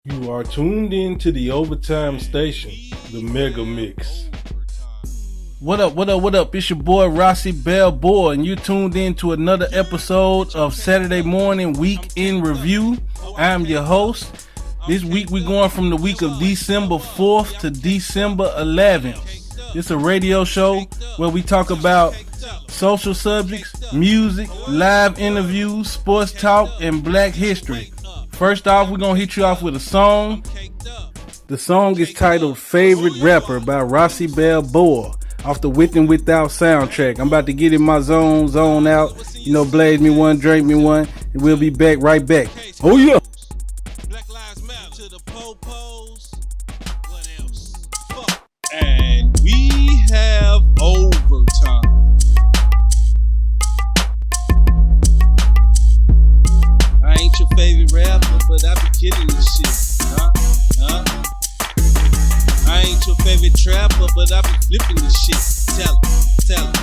You are tuned in to the Overtime Station, the Mega Mix. What up? It's your boy Rossi Bellboy, and you tuned in to another episode of Saturday Morning Week in Review. I'm your host. This week we're going from the week of December 4th to December 11th. It's a radio show where we talk about social subjects, music, live interviews, sports talk, and black history. First off, we're going to hit you off with a song. The song is titled Favorite Rapper by Rossi Bellboy off the With and Without soundtrack. I'm about to get in my zone out. Blaze me one, drink me one, and we'll be back right back. Oh yeah. Black Lives Matter to the po-pos. What else? Fuck. And we have overtime. I ain't your favorite rapper, but I be killing this shit. I ain't your favorite trapper, but I be flipping this shit. Tell him.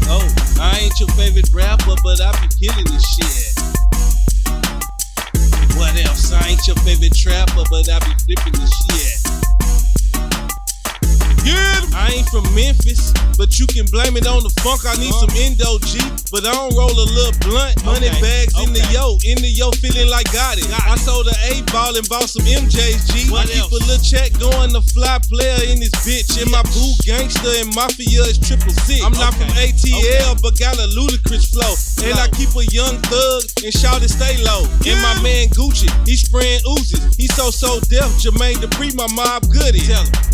Oh, I ain't your favorite rapper, but I be killing this shit. What else? I ain't your favorite trapper, but I be flipping this shit. I ain't from Memphis, but you can blame it on the funk. I need some Indo G, but I don't roll a little blunt. Money bags in the yo, feeling like got it. I sold an 8-ball and bought some MJs G. I keep a little check going, the fly player in this bitch. And my boo gangster and mafia is 666. I'm not from ATL, but got a ludicrous flow. And I keep a young thug and shout it stay low. And my man Gucci, he spraying oozes. He so deaf, Jermaine Dupri, my mob goodie.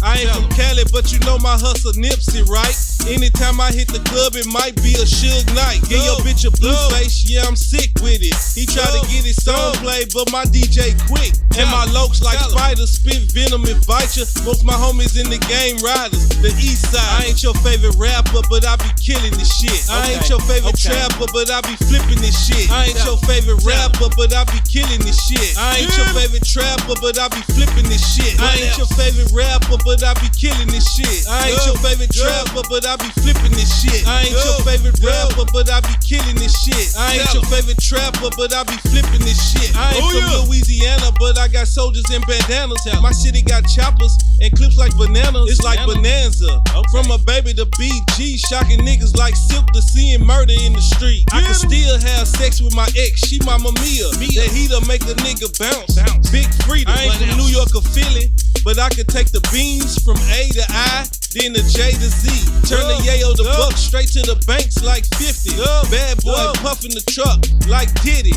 I ain't from Cali, but you know my hustle Nipsey, right? Anytime I hit the club, it might be a Suge night. Give your bitch a blue face, yeah, I'm sick with it. He try to get his song played, but my DJ quick. And my lokes like spiders, spit venom and bite ya. Most my homies in the game riders, the east side. I ain't your favorite rapper, but I be killing this shit. I ain't your favorite trapper, but I be flipping this shit. I ain't your favorite rapper, but I be killing this shit. I ain't your favorite trapper, but I be flipping this shit. I ain't your favorite rapper, but I be killing this shit. I ain't your favorite trapper, but I be flipping this shit. I ain't your favorite rapper, but I be killing this shit. I ain't your favorite trapper, but I be flipping this shit. I ain't from Louisiana, but I got soldiers and bandanas. My city got choppers and clips like bananas. It's like Bonanza. From a baby to BG, shocking niggas like Silk to seeing murder in the street. I can still have sex with my ex, she Mama Mia. That heat'll make a nigga bounce. Big freedom. I ain't from New York or Philly, but I could take the beans from A to I, then the J to Z. Turn the yayo to buck straight to the banks like 50. Bad boy puffin' the truck like Diddy.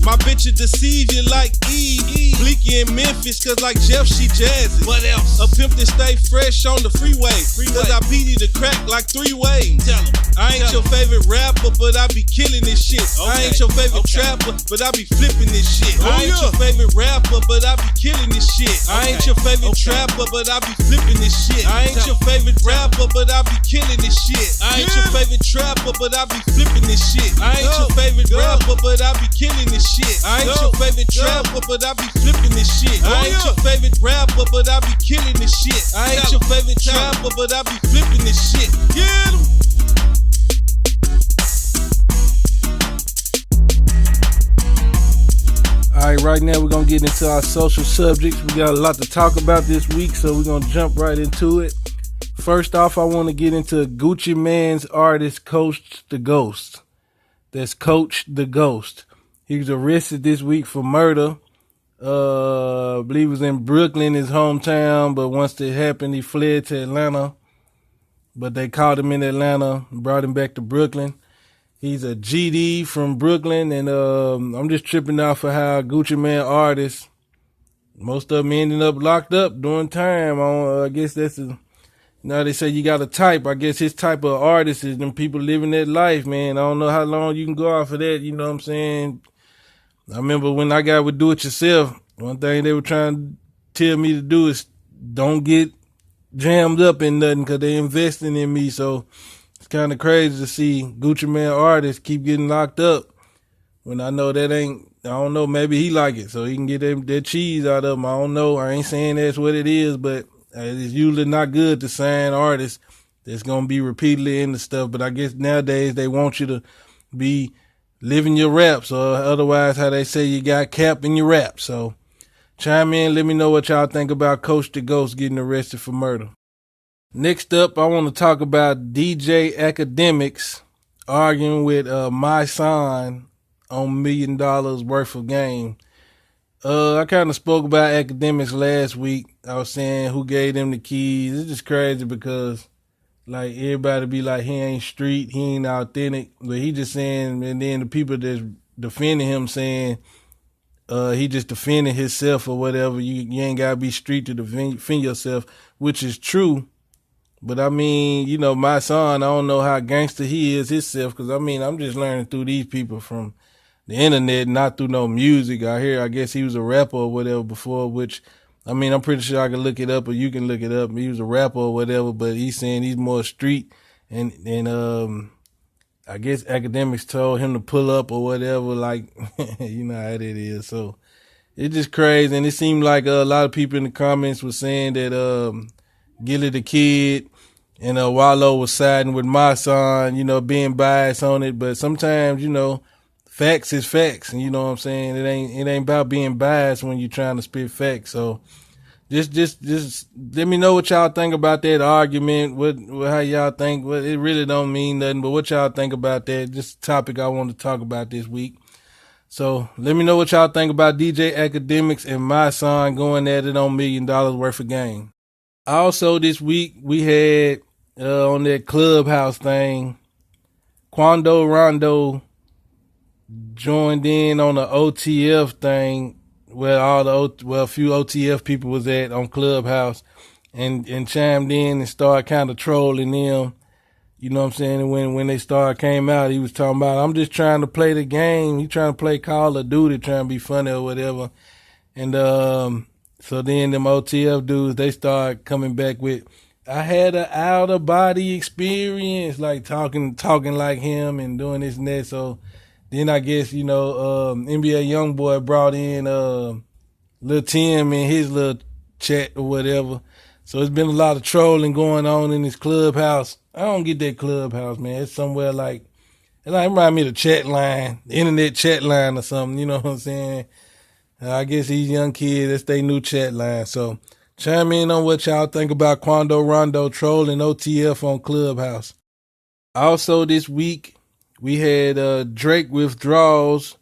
My bitch will deceive you like Eve. Bleaky in Memphis, cause like Jeff, she jazzy. What else? A pimp that stay fresh on the freeway. Cause I beat the crack like 3 ways. I ain't your favorite rapper, but I be killing this shit. I ain't your favorite trapper, but I be flipping this shit. I ain't your favorite rapper, but I be killing this shit. I ain't your favorite trapper, but I be flipping this shit. I ain't your favorite rapper, but I be killing this shit. I ain't your favorite trapper, but I be flipping this shit. I ain't your favorite rapper, but I be killing this shit. I ain't your favorite trapper, but I be flipping this shit. I ain't your favorite rapper, but I be killing this shit. I ain't your favorite trapper, but I be flipping this shit. Get 'em. Alright, right now we're going to get into our social subjects. We got a lot to talk about this week, so we're going to jump right into it. First off, I want to get into Gucci Mane's artist, Coach the Ghost. That's Coach the Ghost. He was arrested this week for murder. I believe it was in Brooklyn, his hometown, but once it happened, he fled to Atlanta. But they caught him in Atlanta and brought him back to Brooklyn. He's a GD from Brooklyn, and I'm just tripping out for how Gucci Mane artists, most of them ending up locked up during time. I guess that's they say you got a type. I guess his type of artist is them people living that life, man. I don't know how long you can go out for that, you know what I'm saying? I remember when I got with Do It Yourself, one thing they were trying to tell me to do is don't get jammed up in nothing because they investing in me, so it's kind of crazy to see Gucci Mane artists keep getting locked up when I know that ain't, I don't know, maybe he like it so he can get that cheese out of them. I don't know. I ain't saying that's what it is, but it's usually not good to sign artists that's going to be repeatedly into stuff. But I guess nowadays they want you to be living your raps, or otherwise how they say you got cap in your rap. So Chime in, let me know what y'all think about Coach the Ghost getting arrested for murder. Next up, I want to talk about DJ Academics arguing with my son on $1 million worth of game. I kind of spoke about Academics last week. I was saying who gave them the keys. It's just crazy because like everybody be like, he ain't street, he ain't authentic, but he just saying, and then the people that's defending him saying he just defending himself or whatever. You ain't gotta be street to defend yourself, which is true. But I mean, you know, my son, I don't know how gangster he is himself, because I mean, I'm just learning through these people from the internet, not through no music. I guess he was a rapper or whatever before, which, I mean, I'm pretty sure I can look it up or you can look it up. He was a rapper or whatever, but he's saying he's more street. And I guess Academics told him to pull up or whatever, like, you know how it is. So it's just crazy. And it seemed like a lot of people in the comments were saying that, Gilly the Kid and Wallow was siding with my son, you know, being biased on it. But sometimes, you know, facts is facts, and you know what I'm saying? It ain't about being biased when you're trying to spit facts. So just let me know what y'all think about that argument. What how y'all think? Well, it really don't mean nothing, but what y'all think about that? Just a topic I want to talk about this week. So let me know what y'all think about DJ Academics and my son going at it on $1 million worth of game. Also this week we had on that Clubhouse thing, Quando Rondo joined in on the OTF thing where a few OTF people was at on Clubhouse and chimed in and started kind of trolling them. You know what I'm saying? And when they came out, he was talking about, I'm just trying to play the game. He trying to play Call of Duty, trying to be funny or whatever. And so then them OTF dudes, they start coming back with, I had an out of body experience, like talking like him and doing this and that. So then I guess, you know, NBA Youngboy brought in Lil Tim in his little chat or whatever. So it's been a lot of trolling going on in this Clubhouse. I don't get that Clubhouse, man. It's somewhere like, it remind me of the chat line, the internet chat line or something, you know what I'm saying? I guess these young kids, that's their new chat line. So chime in on what y'all think about Quando Rondo trolling OTF on Clubhouse. Also this week, we had Drake Withdrawals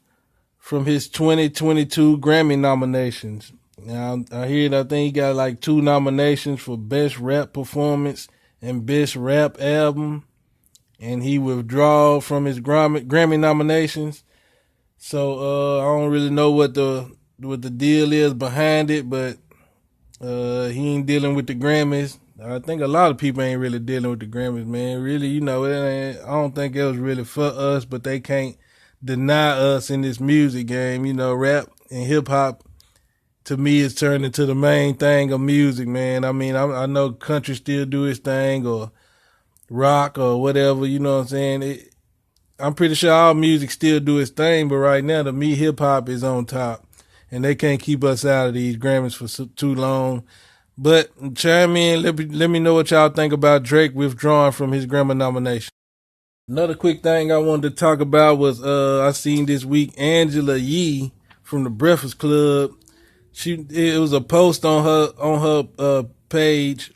from his 2022 Grammy nominations. Now, I think he got like 2 nominations for Best Rap Performance and Best Rap Album. And he withdrew from his Grammy nominations. So I don't really know what the deal is behind it, but he ain't dealing with the Grammys. I think a lot of people ain't really dealing with the Grammys, man. Really, you know, I don't think it was really for us, but they can't deny us in this music game. You know, rap and hip hop, to me, is turned into the main thing of music, man. I mean, I know country still do its thing, or rock or whatever, you know what I'm saying? I'm pretty sure all music still do its thing, but right now, to me, hip hop is on top. And they can't keep us out of these Grammys for too long. But chime in, let me know what y'all think about Drake withdrawing from his Grammy nomination. Another quick thing I wanted to talk about was I seen this week Angela Yee from the Breakfast Club. It was a post on her page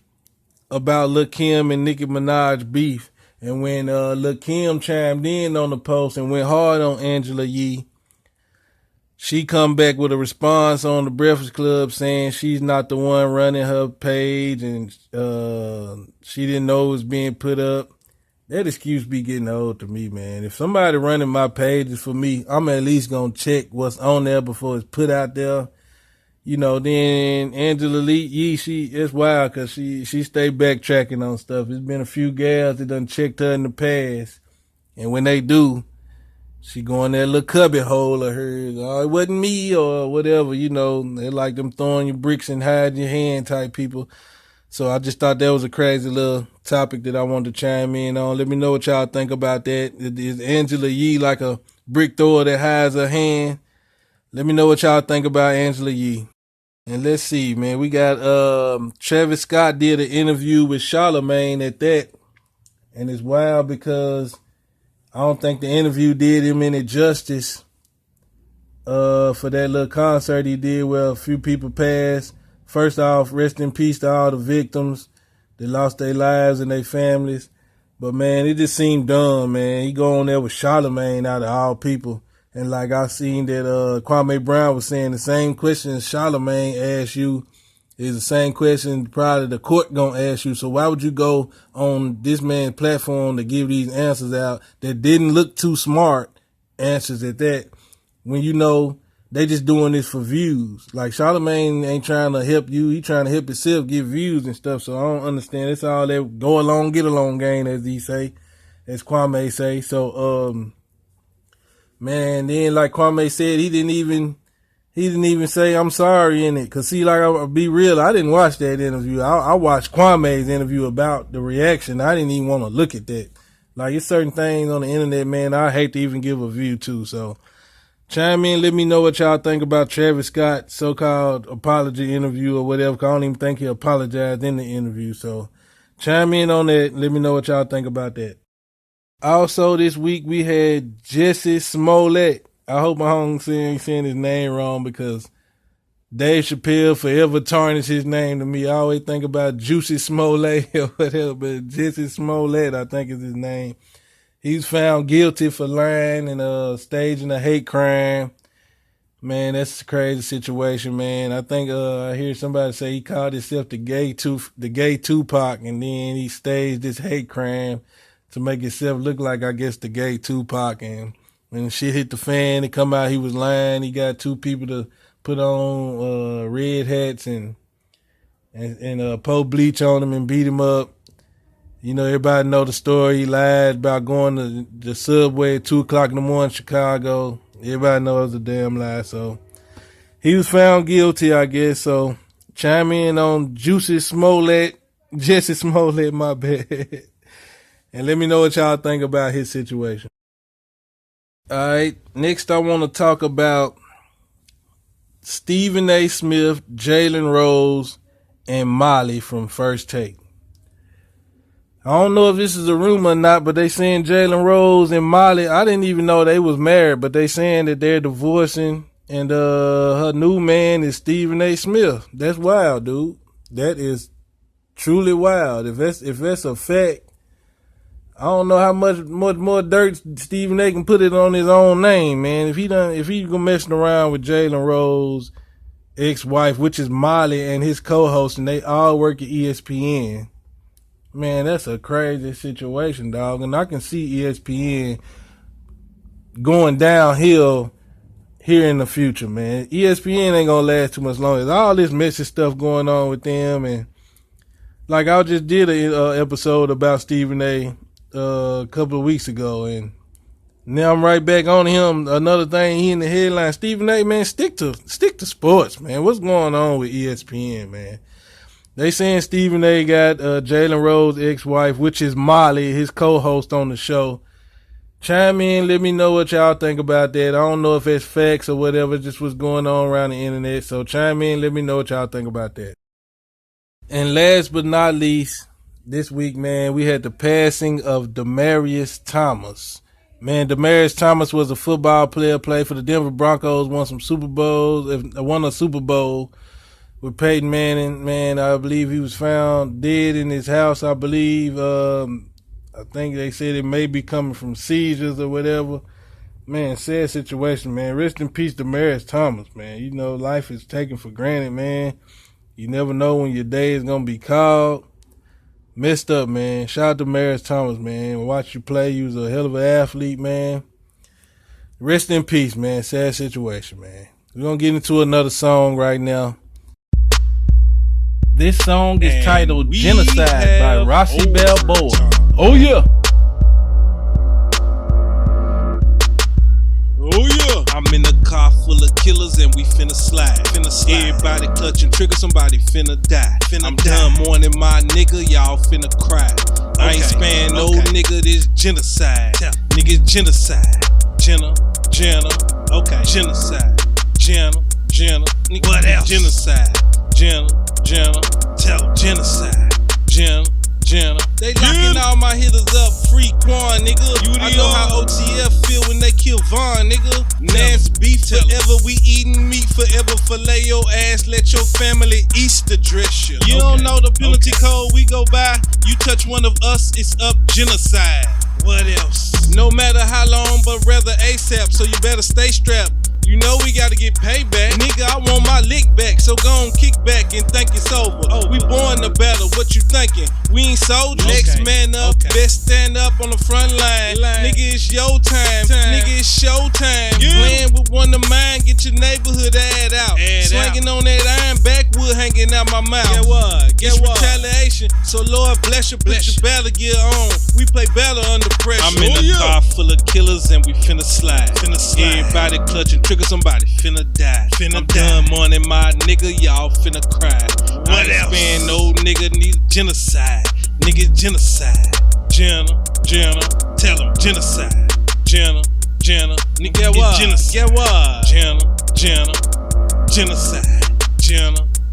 about Lil' Kim and Nicki Minaj beef. And when Lil' Kim chimed in on the post and went hard on Angela Yee, she come back with a response on the Breakfast Club saying she's not the one running her page and she didn't know it was being put up. That excuse be getting old to me, man. If somebody running my pages for me, I'm at least gonna check what's on there before it's put out there. You know, then Angela Yee, it's wild because she stay backtracking on stuff. There's been a few gals that done checked her in the past, and when they do, she go in that little cubby hole of hers. Oh, it wasn't me or whatever, you know. They like them throwing you bricks and hide your hand type people. So I just thought that was a crazy little topic that I wanted to chime in on. Let me know what y'all think about that. Is Angela Yee like a brick thrower that hides her hand? Let me know what y'all think about Angela Yee. And let's see, man. We got Travis Scott did an interview with Charlamagne at that. And it's wild because I don't think the interview did him any justice. for that little concert he did where a few people passed. First off, rest in peace to all the victims that lost their lives and their families. But man, it just seemed dumb, man. He go on there with Charlamagne out of all people. And like I seen that Kwame Brown was saying the same question Charlamagne asked you is the same question probably the court gonna ask you. So why would you go on this man's platform to give these answers out that didn't look too smart, answers at that, when you know they just doing this for views? Like Charlamagne ain't trying to help you, he trying to help himself get views and stuff. So I don't understand. It's all that go along, get along game, as he say, as Kwame say. So man, then like Kwame said, he didn't even say I'm sorry in it. Cause see, like I'll be real, I didn't watch that interview. I watched Kwame's interview about the reaction. I didn't even want to look at that. Like it's certain things on the internet, man, I hate to even give a view to. So chime in, let me know what y'all think about Travis Scott's so-called apology interview or whatever. Cause I don't even think he apologized in the interview. So chime in on that. Let me know what y'all think about that. Also this week we had Jessie Smollett. I hope I ain't saying his name wrong because Dave Chappelle forever tarnished his name to me. I always think about Juicy Smollett or whatever, but Jessie Smollett, I think is his name. He's found guilty for lying and staging a hate crime. Man, that's a crazy situation, man. I think I hear somebody say he called himself the gay Tupac, and then he staged this hate crime to make himself look like, I guess, the gay Tupac. And when the shit hit the fan, it come out he was lying. He got two people to put on red hats and pour bleach on him and beat him up. You know, everybody know the story. He lied about going to the subway at 2 o'clock in the morning in Chicago. Everybody knows the damn lie. So he was found guilty, I guess. So chime in on Jessie Smollett, my bad. And let me know what y'all think about his situation. All right, next I want to talk about Stephen A. Smith, Jalen Rose, and Molly from First Take. I don't know if this is a rumor or not, but they saying Jalen Rose and Molly, I didn't even know they was married, but they saying that they're divorcing, and her new man is Stephen A. Smith. That's wild, dude. That is truly wild. If that's a fact, I don't know how much more dirt Stephen A. can put it on his own name, man. If he go messing around with Jalen Rose, ex-wife, which is Molly, and his co-host, and they all work at ESPN, man, that's a crazy situation, dog. And I can see ESPN going downhill here in the future, man. ESPN ain't gonna last too much longer. There's all this messy stuff going on with them, and like I just did an episode about Stephen A. A couple of weeks ago, and now I'm right back on him. Another thing, he in the headline. Stephen A., man, stick to sports, man. What's going on with ESPN, man? They saying Stephen A. got Jalen Rose's ex-wife, which is Molly, his co-host on the show. Chime in, let me know what y'all think about that. I don't know if it's facts or whatever, just what's going on around the internet. So chime in, let me know what y'all think about that. And last but not least, this week, man, we had the passing of Demaryius Thomas. Man, Demaryius Thomas was a football player, played for the Denver Broncos, won a Super Bowl with Peyton Manning. Man, I believe he was found dead in his house, I believe. I think they said it may be coming from seizures or whatever. Man, sad situation, man. Rest in peace, Demaryius Thomas, man. You know, life is taken for granted, man. You never know when your day is going to be called. Messed up, man. Shout out to Demaryius Thomas, man. Watch you play. You was a hell of an athlete, man. Rest in peace, man. Sad situation, man. We're going to get into another song right now. This song is titled Genocide by Rossi Balboa. Oh, yeah. Oh yeah, I'm in a car full of killers and we finna slide. Everybody clutching trigger, somebody finna die. I'm done mourning my nigga, y'all finna cry. I ain't sparing no nigga, this genocide. Niggas genocide. Jenna, okay. Genocide. Jenna, nigga. What else? Genocide. Jenna, tell genocide. Jenna, Jenna. They locking all my hitters up, free Quan, nigga. I know how OTF feel when they kill Vaughn, nigga. Nance beef forever, we eating meat forever. Fillet your ass, let your family Easter dress you. You don't know the penalty code we go by. You touch one of us, it's up genocide. What else? No matter how long, but rather ASAP, so you better stay strapped. You know we gotta get payback. Nigga, I want my lick back, so go on kick back and think it's over. We born to battle, what you thinking? We ain't soldiers. Next man up, best stand up on the front line. Nigga, it's your time. Nigga, it's showtime. Playing with one of mine, get your neighborhood ad out. Slanging on that iron backwood hanging out my mouth. It's retaliation, so Lord bless you, put your battle gear on. We play battle under pressure. I'm in a car full of killers and we finna slide. Everybody clutching trigger, somebody finna die. I'm done mourning my nigga, y'all finna cry. What else? Spend no nigga need genocide. Nigga genocide. Jenna, tell him genocide. Jenna, nigga genocide. Get what? Jenna, genocide.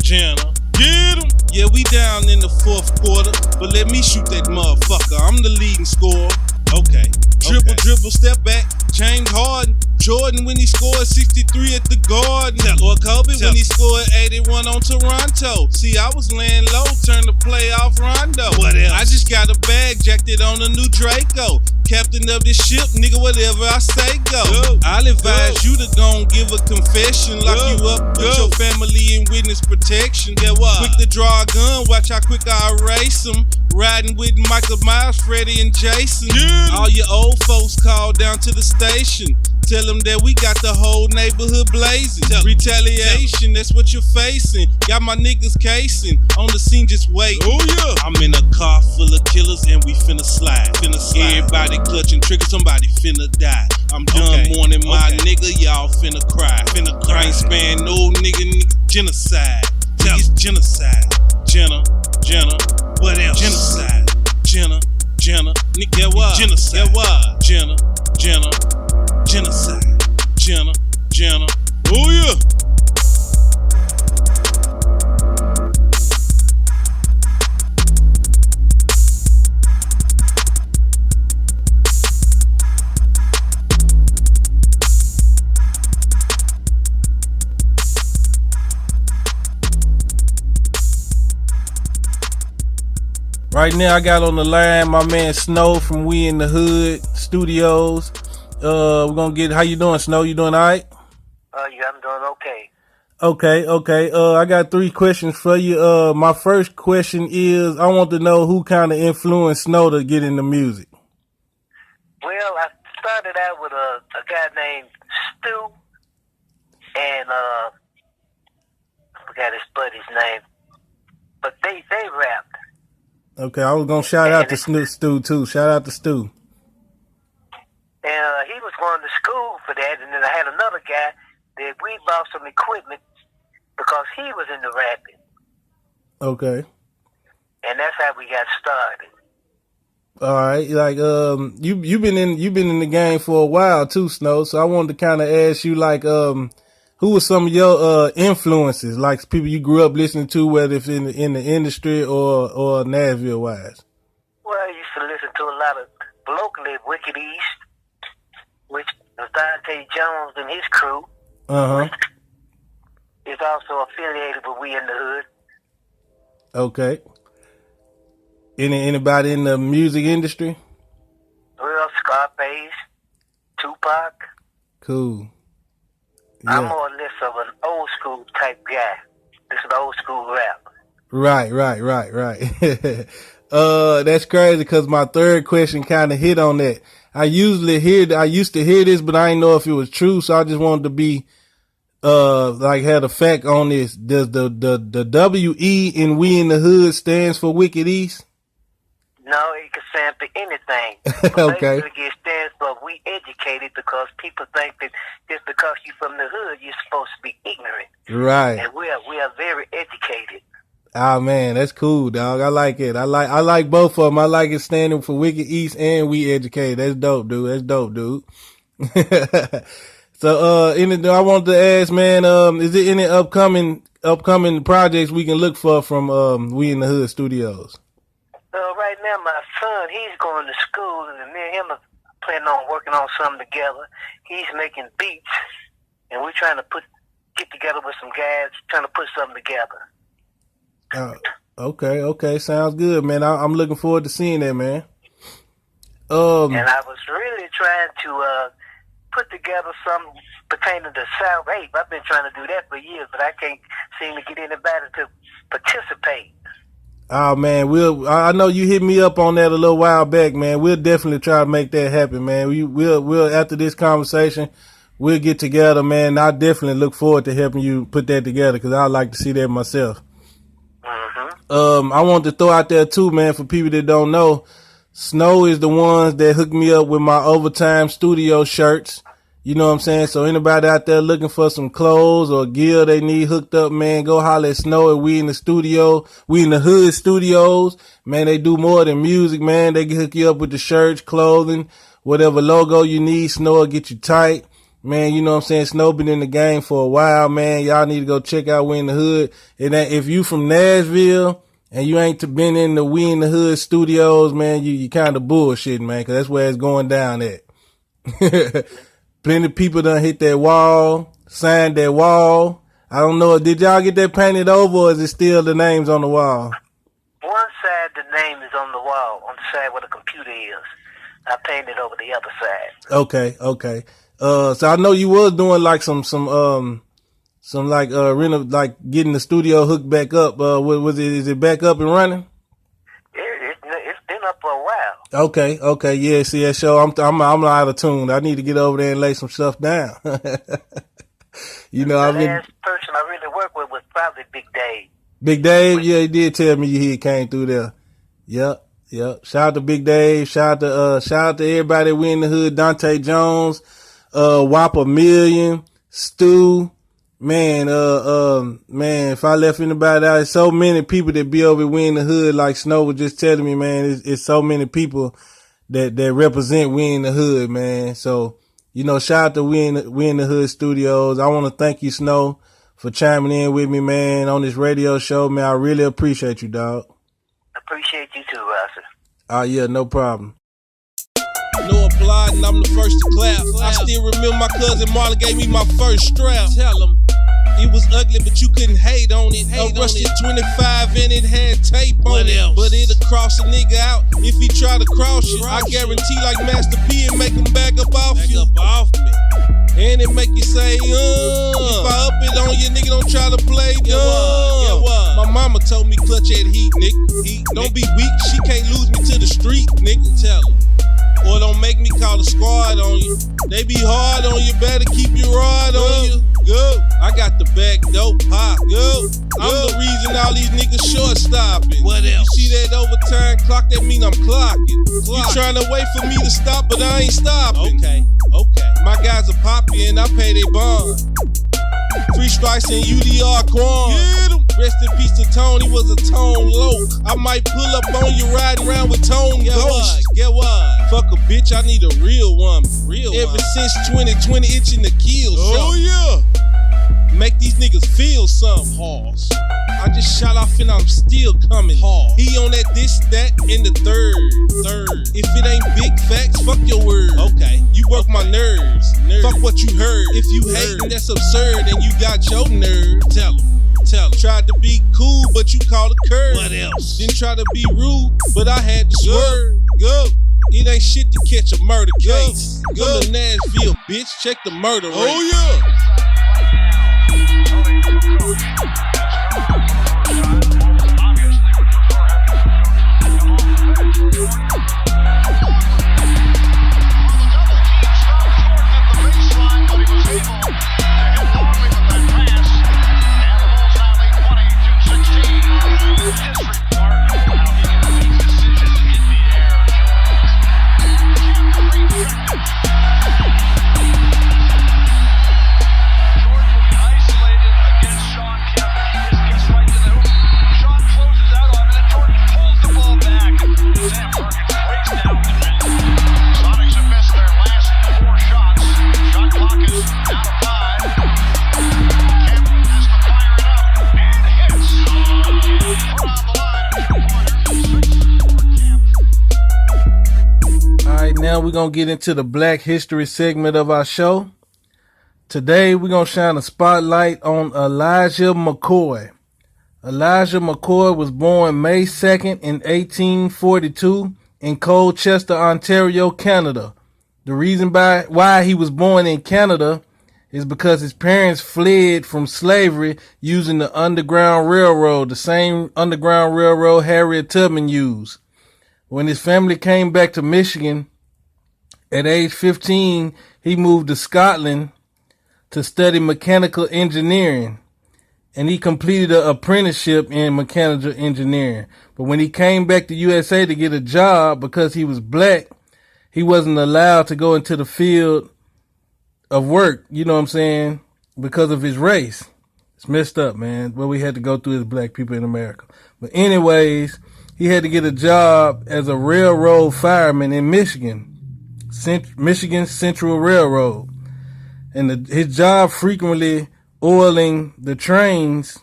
Jenna, get him. Yeah, we down in the fourth quarter, but let me shoot that motherfucker. I'm the leading scorer. Okay. Dribble, step back, James Harden. Jordan when he scored 63 at the Garden. Or Kobe when he scored 81 on Toronto. See, I was laying low, turned the playoff Rondo. What else? I just got a bag, jacked it on a new Draco. Captain of this ship, nigga, whatever I say, go. I'll advise you to go and give a confession. Lock you up, put your family in witness protection. Get what? Quick to draw a gun, watch how quick I erase them. Riding with Michael Myers, Freddie, and Jason. All your old folks call down to the station. Tell them that we got the whole neighborhood blazing. Retaliation, that's what you're facing. Got my niggas casing, on the scene just waiting. Oh yeah. I'm in a car full of killers and we finna slide. Everybody clutching triggers, somebody finna die. I'm done mourning my nigga, y'all finna cry. I ain't sparing no nigga genocide. Niggas genocide. Jenna, what else? Genocide. Jenna, nigga get what? Genocide. Get what? Jenna, genocide. Jenna. Oh yeah. Right now, I got on the line my man Snow from We in the Hood Studios. We're gonna get. How you doing, Snow? You doing all right? Yeah, I'm doing okay. Okay. I got 3 questions for you. My first question is, I want to know who kind of influenced Snow to get into music. Well, I started out with a guy named Stu, and I forgot his buddy's name, but they rapped. Okay, I was gonna shout out to Stu too. Shout out to Stu. And he was going to school for that, and then I had another guy that we bought some equipment because he was into rapping. Okay. And that's how we got started. All right, like you've been in the game for a while too, Snow. So I wanted to kind of ask you, like, who were some of your influences, like people you grew up listening to, whether it's in the industry or Nashville wise? Well, I used to listen to a lot of locally Wicked East, which was Dante Jones and his crew. Is also affiliated with We in the Hood. Okay. Anybody in the music industry? Well, Scarface, Tupac. Cool. Yeah. I'm more or less of an old school type guy. This is old school rap. Right. That's crazy because my third question kind of hit on that. I used to hear this, but I didn't know if it was true. So I just wanted to be, had a fact on this. Does the WE in We in the Hood stands for Wicked East? No, it can stand for anything. But okay. Basically, it stands for We Educated, because people think that just because you're from the hood, you're supposed to be ignorant. Right. And we are very educated. Ah, man, that's cool, dog. I like it. I like both of them. I like it standing for Wicked East and We Educated. That's dope, dude. So, I wanted to ask, man, is there any upcoming projects we can look for from We in the Hood Studios? Right right now, my son, he's going to school, and me and him are planning on working on something together. He's making beats, and we're trying to get together with some guys, trying to put something together. Okay, sounds good, man. I'm looking forward to seeing that, man. And I was really trying to put together something pertaining to South Ape. I've been trying to do that for years, but I can't seem to get anybody to participate. Oh man, I know you hit me up on that a little while back, man. We'll definitely try to make that happen, man. We'll after this conversation, we'll get together, man. I definitely look forward to helping you put that together because I like to see that myself. Mm-hmm. I want to throw out there too, man, for people that don't know, Snow is the ones that hooked me up with my Overtime Studio shirts. You know what I'm saying? So anybody out there looking for some clothes or gear they need hooked up, man, go holler at Snow and We in the studio. We in the Hood Studios. Man, they do more than music, man. They can hook you up with the shirts, clothing, whatever logo you need. Snow will get you tight. Man, you know what I'm saying? Snow been in the game for a while, man. Y'all need to go check out We in the Hood. And if you from Nashville and you ain't been in the We in the Hood Studios, man, you kind of bullshitting, man, because that's where it's going down at. Plenty of people done hit that wall, signed that wall. I don't know. Did y'all get that painted over or is it still the names on the wall? One side, the name is on the wall, on the side where the computer is. I painted over the other side. Okay. So I know you was doing like some like getting the studio hooked back up. Is it back up and running? It's been up for a while. Okay. Yeah, see that show. I'm out of tune. I need to get over there and lay some stuff down. You know, the last person I really worked with was probably Big Dave. Big Dave, yeah, he did tell me he came through there. Yep. Shout out to Big Dave. Shout out to everybody We in the Hood. Dante Jones, Whopper Million, Stu. Man, if I left anybody out, there's so many people that be over We in the Hood, like Snow was just telling me, man, it's so many people that represent We in the Hood, man. So, you know, shout out to We in the Hood Studios. I want to thank you, Snow, for chiming in with me, man, on this radio show, man. I really appreciate you, dog. Appreciate you too, Russell. Oh, yeah, no problem. No applaud and I'm the first to clap. I still remember my cousin Marlon gave me my first strap. Tell him it was ugly, but you couldn't hate on it. A rusted 25 and it had tape on it. But it'll cross a nigga out if he try to cross it. I guarantee like Master P and make him back up off you. And it make you say, if I up it on you, nigga, don't try to play dumb. My mama told me clutch that heat, nigga. Don't be weak, she can't lose me to the street, nigga. Tell her. Or don't make me call the squad on you. They be hard on you, better keep your rod on you. Go. I got the back dope pop. Go. I'm the reason all these niggas short stopping. What else? You see that overtime clock? That mean I'm clocking. You trying to wait for me to stop, but I ain't stopping. Okay. My guys are poppy and I pay they bond. 3 strikes and UDR Quan. Get him. Rest in peace to Tony, was a tone low. I might pull up on you riding around with Tone Ghost. Get what? Fuck a bitch, I need a real woman. Ever since 2020, itching to kill. Oh yeah. Make these niggas feel something. Pause. I just shot off and I'm still coming. Pause. He on that this, that, and the third. If it ain't big facts, fuck your word. Okay. You work my nerves. Fuck what you heard. If you hating, that's absurd and you got your nerve. Tell him. Tried to be cool, but you called a curve. What else? Didn't try to be rude, but I had to swerve. Go. It ain't shit to catch a murder case. Go to Nashville, bitch. Check the murder rate. Oh yeah. we're going to get into the Black History segment of our show. Today, we're going to shine a spotlight on Elijah McCoy. Elijah McCoy was born May 2nd in 1842 in Colchester, Ontario, Canada. The reason why he was born in Canada is because his parents fled from slavery using the Underground Railroad, the same Underground Railroad Harriet Tubman used. When his family came back to Michigan at age 15, he moved to Scotland to study mechanical engineering, and he completed an apprenticeship in mechanical engineering. But when he came back to USA to get a job, because he was black, he wasn't allowed to go into the field of work, you know what I'm saying, because of his race. It's messed up, man, what we had to go through as black people in America. But anyways, he had to get a job as a railroad fireman in Michigan, Michigan Central Railroad. And his job frequently oiling the trains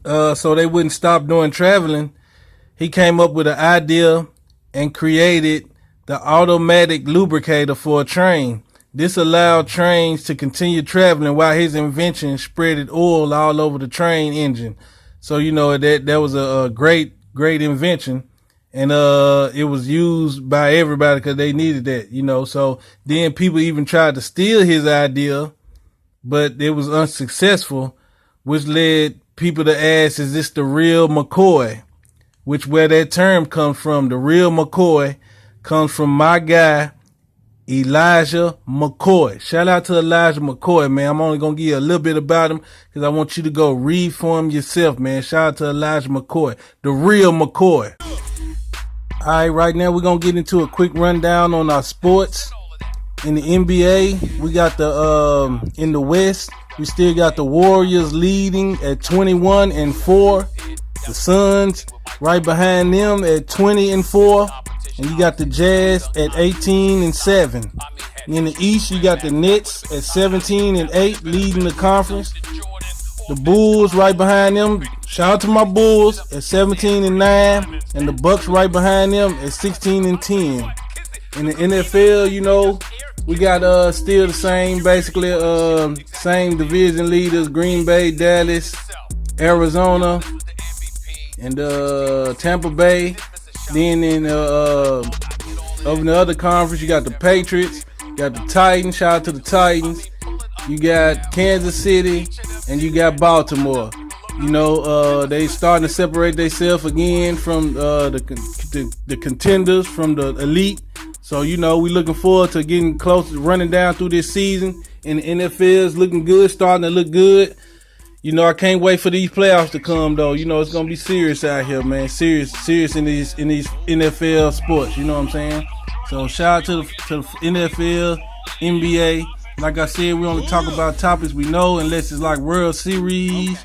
so they wouldn't stop doing traveling. He came up with an idea and created the automatic lubricator for a train. This allowed trains to continue traveling while his invention spreaded oil all over the train engine. So, you know, that was a great invention. And it was used by everybody because they needed that, you know. So then people even tried to steal his idea, but it was unsuccessful, which led people to ask, is this the real McCoy? Which where that term comes from. The real McCoy comes from my guy, Elijah McCoy. Shout out to Elijah McCoy, man. I'm only going to give you a little bit about him because I want you to go read for him yourself, man. Shout out to Elijah McCoy, the real McCoy. All right, right now we're going to get into a quick rundown on our sports. In the NBA, we got in the West, we still got the Warriors leading at 21-4. The Suns right behind them at 20-4. And you got the Jazz at 18-7. In the East, you got the Nets at 17-8, leading the conference. The Bulls right behind them. Shout out to my Bulls at 17-9, and the Bucks right behind them at 16-10. In the NFL, you know, we got still the same, basically same division leaders: Green Bay, Dallas, Arizona, and Tampa Bay. Then in over in the other conference, you got the Patriots, you got the Titans. Shout out to the Titans. You got Kansas City, and you got Baltimore. You know, they starting to separate themselves again from the contenders, from the elite. So, you know, we looking forward to getting close to running down through this season. And the NFL is looking good, starting to look good. You know, I can't wait for these playoffs to come, though. You know, it's gonna be serious out here, man. Serious in these NFL sports. You know what I'm saying? So shout out to the NFL, NBA. Like I said, we only talk about topics we know, unless it's like World Series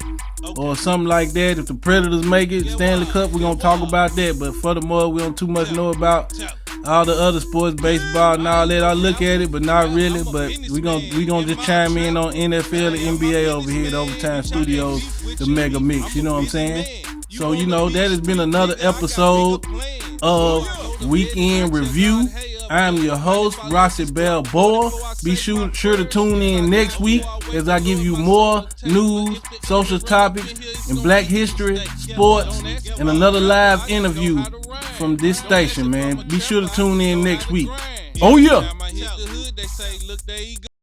or something like that. If the Predators make it, Stanley Cup, we're gonna talk about that. But furthermore, we don't too much know about all the other sports, baseball and all that. I look at it, but not really. But we gonna just chime in on NFL and NBA over here at Overtime Studios, the Mega Mix. You know what I'm saying? So, you know, that has been another episode of Weekend Review. I am your host, Rossi Balboa. Be sure to tune in next week as I give you more news, social topics, and black history, sports, and another live interview from this station, man. Be sure to tune in next week. Oh, yeah.